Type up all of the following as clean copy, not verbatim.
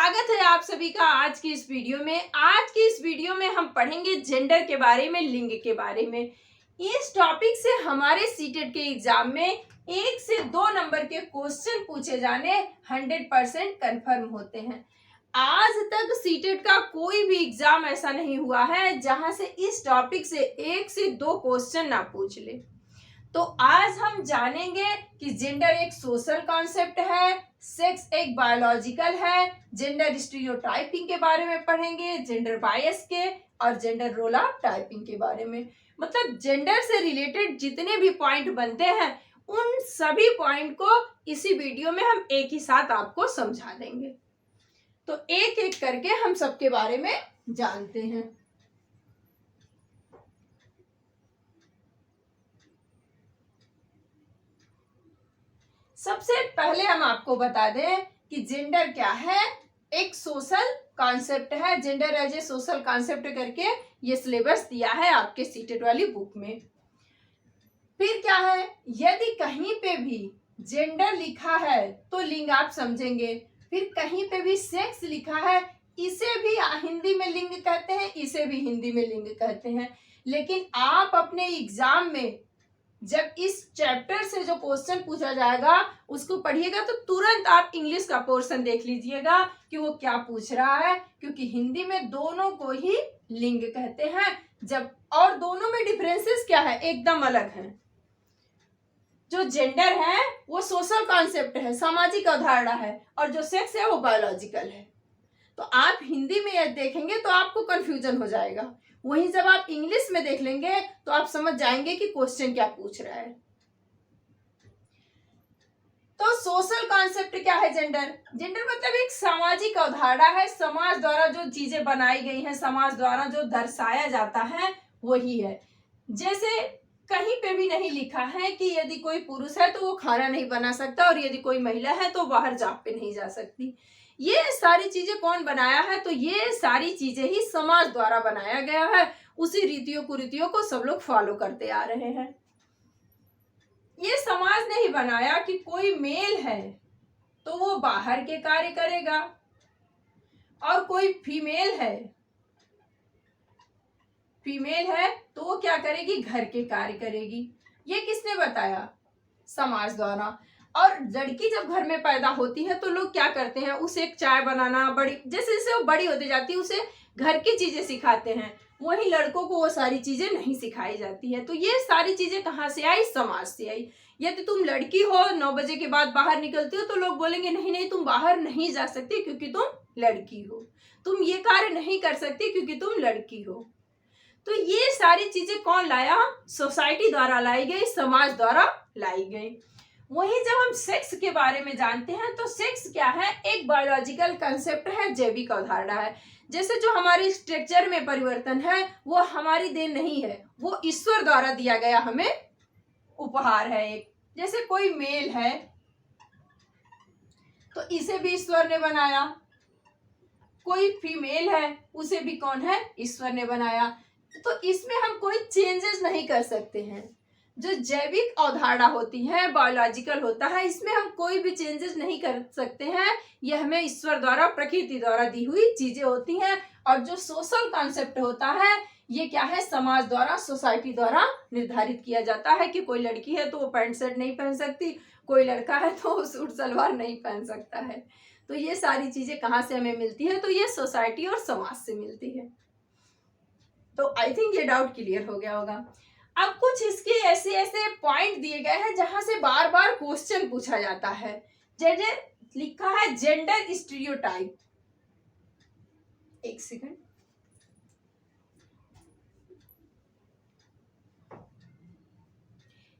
स्वागत है आप सभी का आज की इस वीडियो में। आज की इस वीडियो में हम पढ़ेंगे जेंडर के बारे में, लिंग के बारे में। इस टॉपिक से हमारे सीटेट के एग्जाम में 1 से 2 नंबर के क्वेश्चन पूछे जाने 100% कंफर्म होते हैं। आज तक सीटेट का कोई भी एग्जाम ऐसा नहीं हुआ है जहां से इस टॉपिक से 1 से 2 क्वेश्चन ना पूछ ले। तो आज हम जानेंगे कि जेंडर एक सोशल कॉन्सेप्ट है, सेक्स एक बायोलॉजिकल है, जेंडर स्टीरियोटाइपिंग के बारे में पढ़ेंगे, जेंडर बायस के और जेंडर रोल ऑफ टाइपिंग के बारे में। मतलब जेंडर से रिलेटेड जितने भी पॉइंट बनते हैं उन सभी पॉइंट को इसी वीडियो में हम एक ही साथ आपको समझा देंगे। तो एक एक करके हम सबके बारे में जानते हैं। सबसे पहले हम आपको बता दें कि जेंडर क्या है। एक सोशल कॉन्सेप्ट है। Gender as a social concept करके ये सिलेबस दिया है आपके सीटेट वाली बुक में। फिर क्या है, यदि कहीं पे भी जेंडर लिखा है तो लिंग आप समझेंगे। फिर कहीं पे भी सेक्स लिखा है, इसे भी हिंदी में लिंग कहते हैं, इसे भी हिंदी में लिंग कहते हैं। लेकिन आप अपने एग्जाम में जब इस चैप्टर से जो क्वेश्चन पूछा जाएगा उसको पढ़िएगा तो तुरंत आप इंग्लिश का पोर्शन देख लीजिएगा कि वो क्या पूछ रहा है, क्योंकि हिंदी में दोनों को ही लिंग कहते हैं। जब और दोनों में डिफरेंसेस क्या है, एकदम अलग है। जो जेंडर है वो सोशल कॉन्सेप्ट है, सामाजिक अवधारणा है, और जो सेक्स है वो बायोलॉजिकल है। तो आप हिंदी में यदि देखेंगे तो आपको कंफ्यूजन हो जाएगा, वहीं जब आप इंग्लिश में देख लेंगे तो आप समझ जाएंगे कि क्वेश्चन क्या पूछ रहा है। तो सोशल कॉन्सेप्ट क्या है जेंडर? जेंडर मतलब एक सामाजिक अवधारणा है, समाज द्वारा जो चीजें बनाई गई हैं, समाज द्वारा जो दर्शाया जाता है वही है। जैसे कहीं पे भी नहीं लिखा है कि यदि कोई पुरुष है तो वो खाना नहीं बना सकता और यदि कोई महिला है तो बाहर जॉब पे नहीं जा सकती। ये सारी चीजें कौन बनाया है? तो ये सारी चीजें ही समाज द्वारा बनाया गया है। उसी रीतियों कुरीतियों को सब लोग फॉलो करते आ रहे हैं। ये समाज ने ही बनाया कि कोई मेल है तो वो बाहर के कार्य करेगा और कोई फीमेल है तो वो क्या करेगी, घर के कार्य करेगी। ये किसने बताया? समाज द्वारा। और लड़की जब घर में पैदा होती है तो लोग क्या करते हैं, उसे एक चाय बनाना, बड़ी जैसे जैसे वो बड़ी होती जाती है उसे घर की चीजें सिखाते हैं। वहीं लड़कों को वो सारी चीजें नहीं सिखाई जाती है। तो ये सारी चीजें कहाँ से आई? समाज से आई। यदि तुम लड़की हो 9 बजे के बाद बाहर निकलती हो तो लोग बोलेंगे नहीं नहीं तुम बाहर नहीं जा सकती क्योंकि तुम लड़की हो, तुम ये कार्य नहीं कर सकती क्योंकि तुम लड़की हो। तो ये सारी चीजें कौन लाया? सोसाइटी द्वारा लाई गई, समाज द्वारा लाई गई। वहीं जब हम सेक्स के बारे में जानते हैं तो सेक्स क्या है? एक बायोलॉजिकल कंसेप्ट है, जैविक अवधारणा है। जैसे जो हमारी स्ट्रक्चर में परिवर्तन है वो हमारी देन नहीं है, वो ईश्वर द्वारा दिया गया हमें उपहार है एक। जैसे कोई मेल है तो इसे भी ईश्वर ने बनाया, कोई फीमेल है उसे भी कौन है? ईश्वर ने बनाया। तो इसमें हम कोई चेंजेस नहीं कर सकते हैं। जो जैविक अवधारणा होती है, बायोलॉजिकल होता है, इसमें हम कोई भी चेंजेस नहीं कर सकते हैं। यह हमें ईश्वर द्वारा, प्रकृति द्वारा दी हुई चीजें होती हैं। और जो सोशल कॉन्सेप्ट होता है ये क्या है? समाज द्वारा, सोसाइटी द्वारा निर्धारित किया जाता है कि कोई लड़की है तो वो पैंट शर्ट नहीं पहन सकती, कोई लड़का है तो वो सूट सलवार नहीं पहन सकता है। तो ये सारी चीजें कहाँ से हमें मिलती है? तो ये सोसाइटी और समाज से मिलती है। तो आई थिंक ये डाउट क्लियर हो गया होगा। अब कुछ इसके ऐसे ऐसे पॉइंट दिए गए हैं जहां से बार बार क्वेश्चन पूछा जाता है। जैसे लिखा है जेंडर स्टीरियोटाइप। एक सेकंड,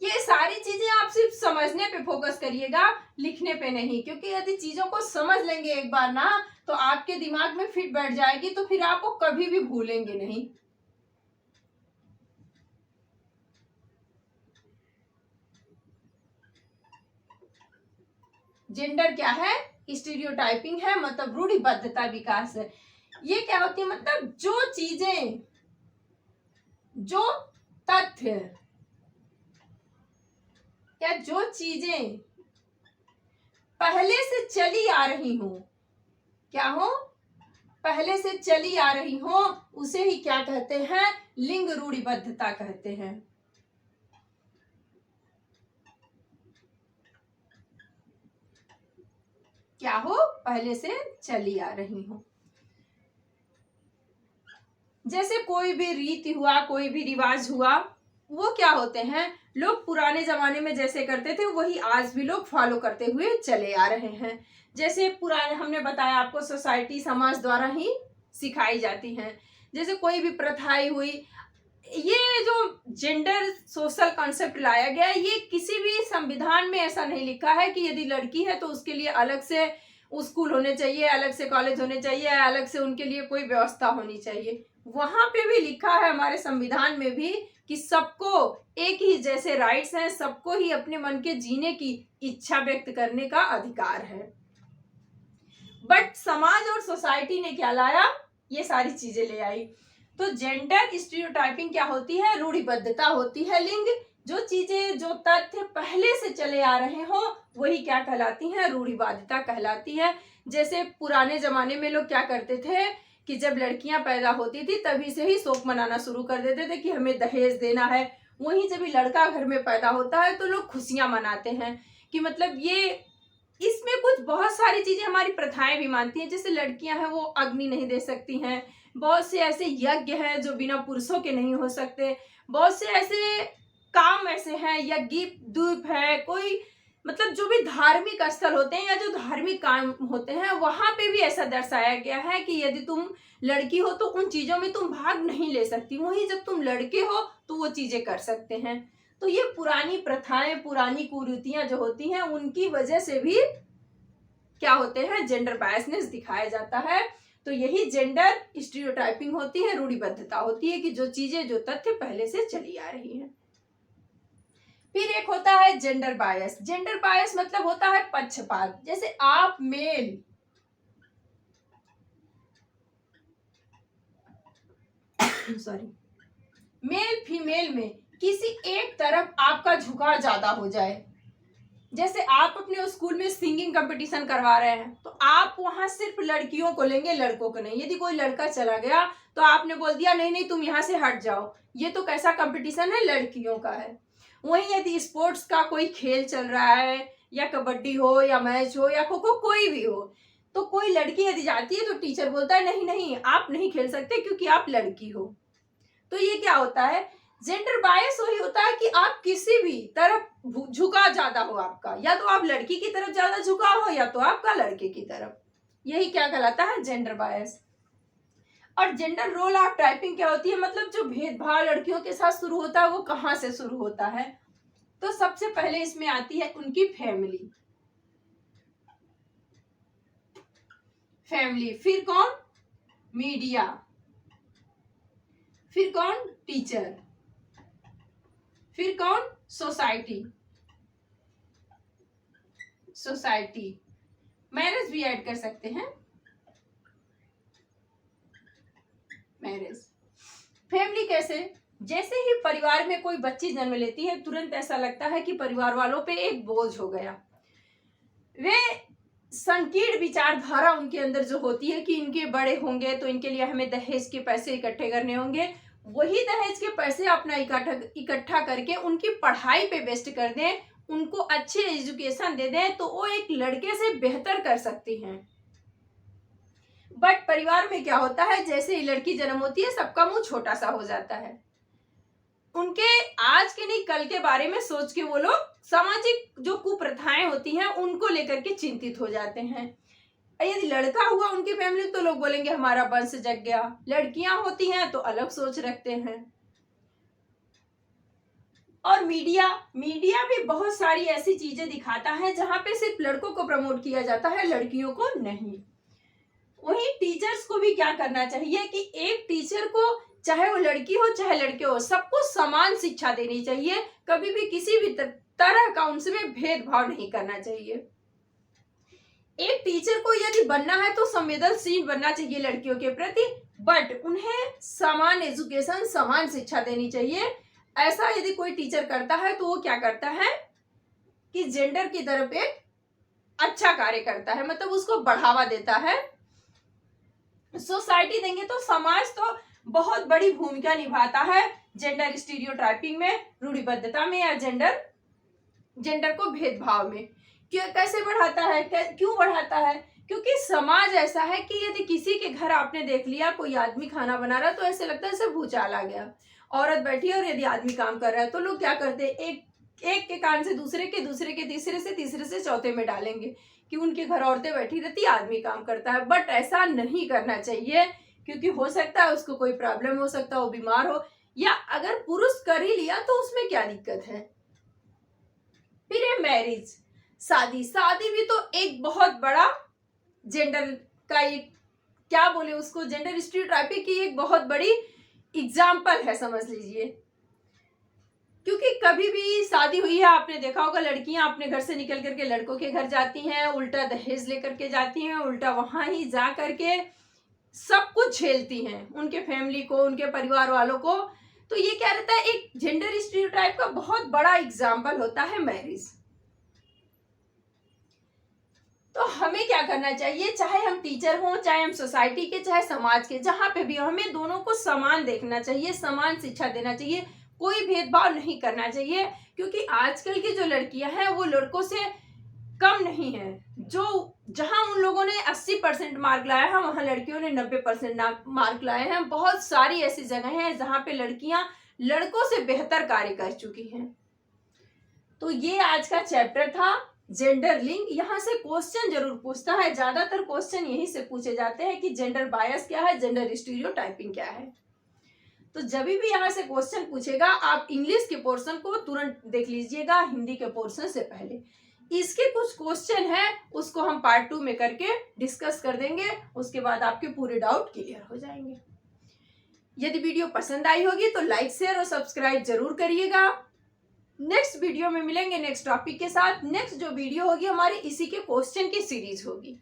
ये सारी चीजें आप सिर्फ समझने पे फोकस करिएगा, लिखने पे नहीं, क्योंकि यदि चीजों को समझ लेंगे एक बार ना तो आपके दिमाग में फिट बैठ जाएगी, तो फिर आपको कभी भी भूलेंगे नहीं। जेंडर क्या है? स्टीरियोटाइपिंग है, मतलब रूढ़िबद्धता विकास है। ये क्या होती है? मतलब जो चीजें, जो तथ्य, या जो चीजें पहले से चली आ रही हूं क्या हो, पहले से चली आ रही हो, उसे ही क्या कहते हैं, लिंग रूढ़िबद्धता कहते हैं। क्या हो, पहले से चली आ रही हो। जैसे कोई भी रीति हुआ, कोई भी रिवाज हुआ, वो क्या होते हैं, लोग पुराने जमाने में जैसे करते थे वही आज भी लोग फॉलो करते हुए चले आ रहे हैं। जैसे पुराने, हमने बताया आपको, सोसाइटी समाज द्वारा ही सिखाई जाती हैं। जैसे कोई भी प्रथाएं हुई, ये जो जेंडर सोशल कॉन्सेप्ट लाया गया, ये किसी भी संविधान में ऐसा नहीं लिखा है कि यदि लड़की है तो उसके लिए अलग से स्कूल होने चाहिए, अलग से कॉलेज होने चाहिए, अलग से उनके लिए कोई व्यवस्था होनी चाहिए। वहां पे भी लिखा है हमारे संविधान में भी कि सबको एक ही जैसे राइट्स हैं, सबको ही अपने मन के जीने की इच्छा व्यक्त करने का अधिकार है। बट समाज और सोसाइटी ने क्या लाया, ये सारी चीजें ले आई। तो जेंडर स्टीरियोटाइपिंग क्या होती है, रूढ़िबद्धता होती है। लिंग, जो चीजें, जो तथ्य पहले से चले आ रहे हो वही क्या कहलाती हैं, रूढ़िबद्धता कहलाती है। जैसे पुराने जमाने में लोग क्या करते थे कि जब लड़कियां पैदा होती थी तभी से ही शोक मनाना शुरू कर देते थे कि हमें दहेज देना है। वहीं जब लड़का घर में पैदा होता है तो लोग खुशियां मनाते हैं कि मतलब ये, इसमें कुछ बहुत सारी चीजें हमारी प्रथाएं भी मानती हैं। जैसे लड़कियां हैं वो अग्नि नहीं दे सकती हैं, बहुत से ऐसे यज्ञ हैं जो बिना पुरुषों के नहीं हो सकते, बहुत से ऐसे काम ऐसे हैं, यज्ञ द्वीप है, कोई मतलब जो भी धार्मिक स्थल होते हैं या जो धार्मिक काम होते हैं वहां पे भी ऐसा दर्शाया गया है कि यदि तुम लड़की हो तो उन चीजों में तुम भाग नहीं ले सकती, वहीं जब तुम लड़के हो तो वो चीजें कर सकते हैं। तो ये पुरानी प्रथाएं, पुरानी कुरीतियां जो होती हैं उनकी वजह से भी क्या होते हैं, जेंडर बायसनेस दिखाया जाता है। तो यही जेंडर स्टीरियोटाइपिंग होती है, रूढ़िबद्धता होती है कि जो चीजें, जो तथ्य पहले से चली आ रही हैं। फिर एक होता है जेंडर बायस। जेंडर बायस मतलब होता है पक्षपात। जैसे आप मेल, सॉरी, मेल फीमेल में किसी एक तरफ आपका झुकाव ज्यादा हो जाए। जैसे आप अपने स्कूल में सिंगिंग कंपटीशन करवा रहे हैं तो आप वहां सिर्फ लड़कियों को लेंगे, लड़कों को नहीं। यदि कोई लड़का चला गया तो आपने बोल दिया नहीं नहीं तुम यहाँ से हट जाओ, ये तो कैसा कंपटीशन है, लड़कियों का है। वहीं यदि स्पोर्ट्स का कोई खेल चल रहा है, या कबड्डी हो या मैच हो या खो खो कोई भी हो, तो कोई लड़की यदि जाती है तो टीचर बोलता है नहीं नहीं आप नहीं खेल सकते क्योंकि आप लड़की हो। तो ये क्या होता है, जेंडर बायस वही होता है कि आप किसी भी तरफ झुका ज्यादा हो आपका, या तो आप लड़की की तरफ ज्यादा झुका हो या तो आपका लड़के की तरफ। यही क्या कहलाता है, जेंडर बायस। और जेंडर रोल ऑफ टाइपिंग क्या होती है, मतलब जो भेदभाव लड़कियों के साथ शुरू होता है वो कहां से शुरू होता है। तो सबसे पहले इसमें आती है उनकी फैमिली। फैमिली, फिर कौन, मीडिया, फिर कौन, टीचर, फिर कौन, सोसाइटी। सोसाइटी, मैरिज भी ऐड कर सकते हैं, मैरिज। फैमिली कैसे, जैसे ही परिवार में कोई बच्ची जन्म लेती है तुरंत ऐसा लगता है कि परिवार वालों पे एक बोझ हो गया। वे संकीर्ण विचारधारा उनके अंदर जो होती है कि इनके बड़े होंगे तो इनके लिए हमें दहेज के पैसे इकट्ठे करने होंगे, वही दहेज के पैसे अपना इकट्ठा करके उनकी पढ़ाई पे वेस्ट कर दें, उनको अच्छे एजुकेशन दे दें तो वो एक लड़के से बेहतर कर सकती हैं। बट परिवार में क्या होता है, जैसे ही लड़की जन्म होती है सबका मुंह छोटा सा हो जाता है। उनके आज के नहीं कल के बारे में सोच के वो लोग सामाजिक जो कुप्रथाएं होती हैं उनको लेकर के चिंतित हो जाते हैं। यदि लड़का हुआ उनकी फैमिली तो लोग बोलेंगे हमारा वंश जग गया, लड़कियां होती हैं तो अलग सोच रखते हैं। और मीडिया, मीडिया भी बहुत सारी ऐसी चीजें दिखाता है जहां पे सिर्फ लड़कों को प्रमोट किया जाता है, लड़कियों को नहीं। वही टीचर्स को भी क्या करना चाहिए कि एक टीचर को, चाहे वो लड़की हो चाहे लड़के हो, सबको समान शिक्षा देनी चाहिए, कभी भी किसी भी तरह का उनमें भेदभाव नहीं करना चाहिए। एक टीचर को यदि बनना है तो संवेदनशील बनना चाहिए लड़कियों के प्रति, बट उन्हें समान एजुकेशन, समान शिक्षा देनी चाहिए। ऐसा यदि कोई टीचर करता है तो वो क्या करता है कि जेंडर की तरफ एक अच्छा कार्य करता है, मतलब उसको बढ़ावा देता है। सोसाइटी देंगे तो समाज तो बहुत बड़ी भूमिका निभाता है जेंडर स्टीरियोटाइपिंग में, रूढ़िबद्धता में, या जेंडर को भेदभाव में। कैसे बढ़ाता है, क्यों बढ़ाता है? क्योंकि समाज ऐसा है कि यदि किसी के घर आपने देख लिया कोई आदमी खाना बना रहा है तो ऐसे लगता है जैसे भूचाल आ गया। औरत बैठी है और यदि आदमी काम कर रहा है तो लोग क्या करते हैं, एक के कान से दूसरे के, दूसरे के तीसरे से चौथे में डालेंगे कि उनके घर औरतें बैठी रहती, आदमी काम करता है। बट ऐसा नहीं करना चाहिए, क्योंकि हो सकता है उसको कोई प्रॉब्लम हो सकता है, वो बीमार हो, या अगर पुरुष कर ही लिया तो उसमें क्या दिक्कत है। फिर है मैरिज, शादी भी तो एक बहुत बड़ा जेंडर का एक, क्या बोले उसको, जेंडर स्टीरियोटाइपिंग की एक बहुत बड़ी एग्जाम्पल है, समझ लीजिए। क्योंकि कभी भी शादी हुई है, आपने देखा होगा लड़कियां अपने घर से निकल करके लड़कों के घर जाती हैं, उल्टा दहेज लेकर के जाती हैं, उल्टा वहां ही जा करके सब कुछ झेलती हैं, उनके फैमिली को, उनके परिवार वालों को। तो ये क्या रहता है, एक जेंडर स्टीरियोटाइप का बहुत बड़ा एग्जाम्पल होता है मैरिज। तो हमें क्या करना चाहिए, चाहे हम टीचर हों, चाहे हम सोसाइटी के, चाहे समाज के, जहां पे भी हो, हमें दोनों को समान देखना चाहिए, समान शिक्षा देना चाहिए, कोई भेदभाव नहीं करना चाहिए। क्योंकि आजकल की जो लड़कियां हैं वो लड़कों से कम नहीं है। जो जहां उन लोगों ने 80% मार्क लाया है वहां लड़कियों ने 90% मार्क लाए हैं। बहुत सारी ऐसी जगह हैं जहां पे लड़कियां लड़कों से बेहतर कार्य कर चुकी हैं। तो ये आज का चैप्टर था जेंडर लिंक। यहाँ से क्वेश्चन जरूर पूछता है, ज्यादातर क्वेश्चन यही से पूछे जाते हैं कि जेंडर बायस क्या है, जेंडर स्टीरियोटाइपिंग क्या है। तो जब भी यहाँ से क्वेश्चन पूछेगा आप इंग्लिश के पोर्शन को तुरंत देख लीजिएगा हिंदी के पोर्शन से पहले। इसके कुछ क्वेश्चन है उसको हम पार्ट 2 में करके डिस्कस कर देंगे, उसके बाद आपके पूरे डाउट क्लियर हो जाएंगे। यदि वीडियो पसंद आई होगी तो लाइक, शेयर और सब्सक्राइब जरूर करिएगा। नेक्स्ट वीडियो में मिलेंगे नेक्स्ट टॉपिक के साथ। नेक्स्ट जो वीडियो होगी हमारी इसी के क्वेश्चन की सीरीज होगी।